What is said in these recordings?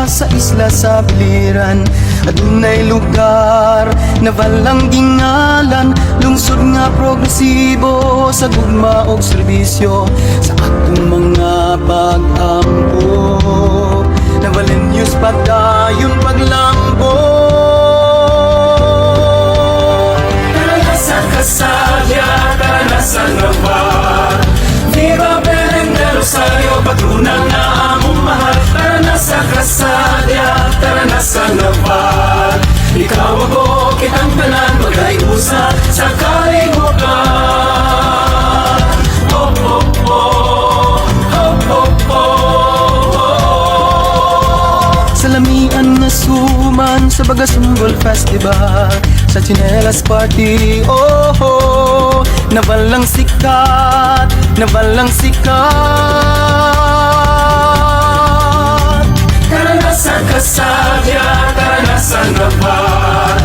sa isla sa biliran. Adunay lugar na walang gingalan, lungsod nga progresibo sa gugma og serbisyo. Sa atong mga pag-ampo na walang news pagdayon paglambo. Tara na sa Kasadya, tara na sa Navar, Viva Belen de Rosario, patrona nga among mahal. Tara na sa Kasadya, tara na sa Navar, ikaw ako, kitang tanan, magayusa sa kalibutan. Oh, oh, oh, oh, oh, oh. Salamian na suman sa Bagasumbol Festival, sa Chinelas Party, oh, oh, na walang sikat, na walang sikat. Tara na sa Kasadya, tara na sa Navar,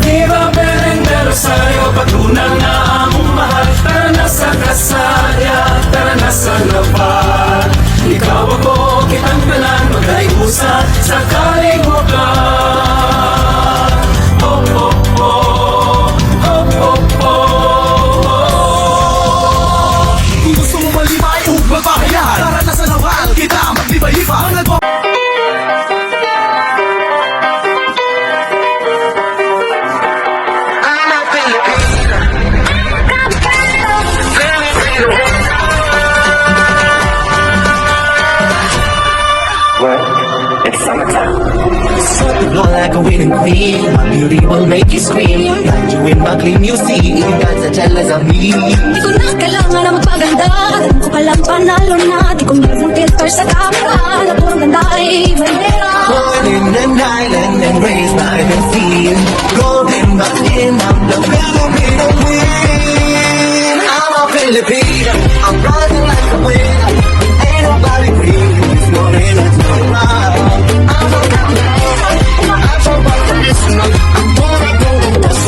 Viva Belen de Rosario, patrona nga among mahal. Tara na sa Kasadya, tara na sa Navar, ikaw ako, kitang tanan, magayusa sa kalibutan. Oh, oh, oh, oh, oh, oh. Kung gusto mo malibay o magpapayaan, tara na sa Navar, kita maglibay-liba. It's summertime. So you glow like a winning queen. My beauty will make you scream. Got you in my gleam, you see. You got so jealous of me. Di ko na kailangan na magpaganda. Alam ko palang panalo na. Di ko mayroong filter sa camera. Na puro ganda ay bandera. Born in an island and raised by the sea. Golden Berlin, I'm the Filipino queen. I'm a Filipino. I'm rising like a wind. Ain't nobody green. It's not in a tomorrow. I'm a Filipino. I'm so traditional. I'm born in golden dust.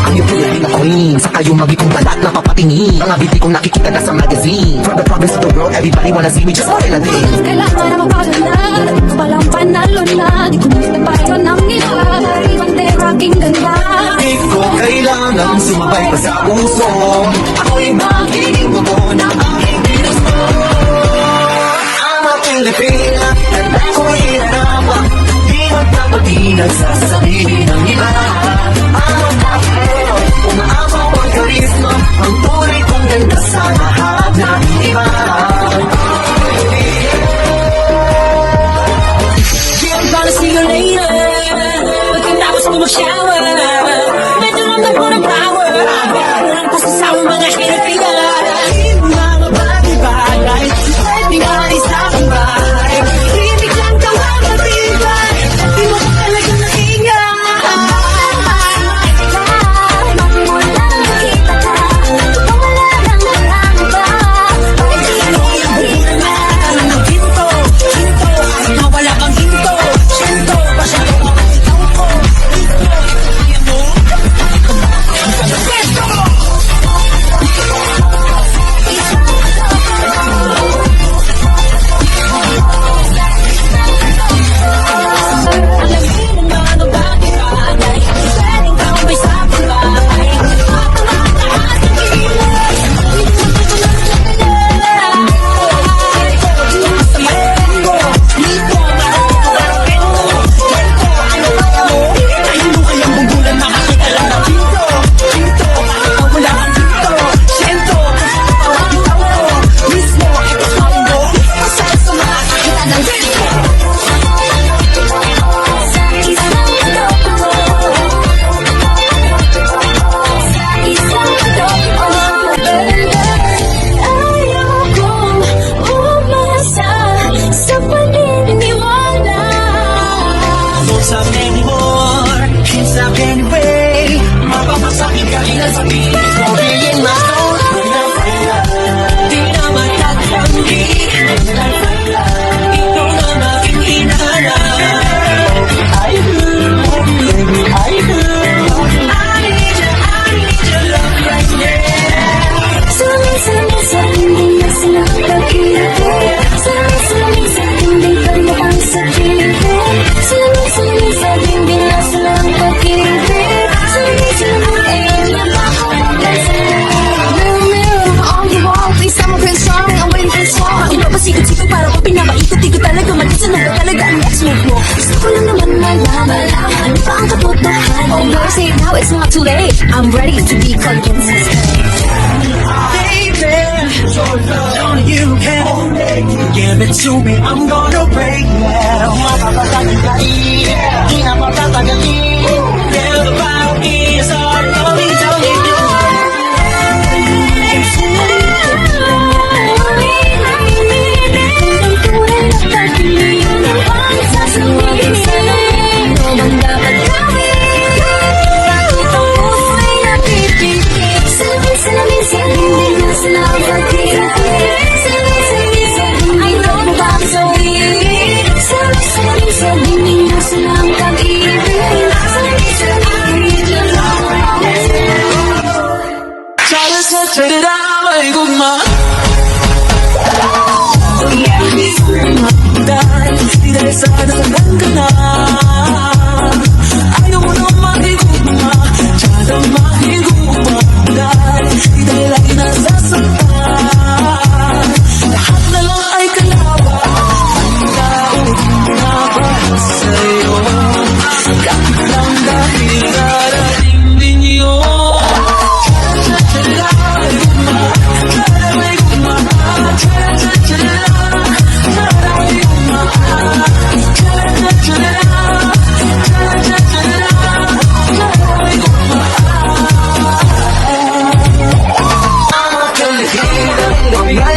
I'm yung Filipina queen. Saka yung magiging balat na papatingin. Mga biti kong nakikita na sa magazine. From the province to the world, everybody wanna see me just more than a thing. Kailangan na magpaganda. Alam ko palang panalo na. Di ko na nagpayo ng iba. Ay bandera king ganda. Di ko kailangan sumabay pa sa puso. Ako'y magiging buo ng aking ginusto. I'm a Filipina, tanda ko'y hirapan. Di magpapati nagsasabihin ng iba. I'm a Filipino, umaapaw ang karisma. Ang tunay kong ganda sa lahat ng iba. I'm gonna see you later. Pagkatapos mo mag-shower, medyo ramdam ko ng power. Walang pasasawang mga Pilipina. Mga bagay-bagay, pwede nga isang bahay. Ibig lang kang mamatibay, di mo ko talagang nakinga. malaman pa ang katotohanan. Oh girl, say it now, it's not too late. I'm ready to be convinced. Baby, only you can give it to me. I'm gonna break now. The power is all only you. Check it out, ay gugma. Dahil di dahil sa nasagan ka na. Ayaw mo na makigugma, tsaka makigugma. Dahil di dahil lagi nasasaktan. Lahat na lang ay kalawa. Daot na ba sa'yo? Kahit lang dahil darating din yun. Baby,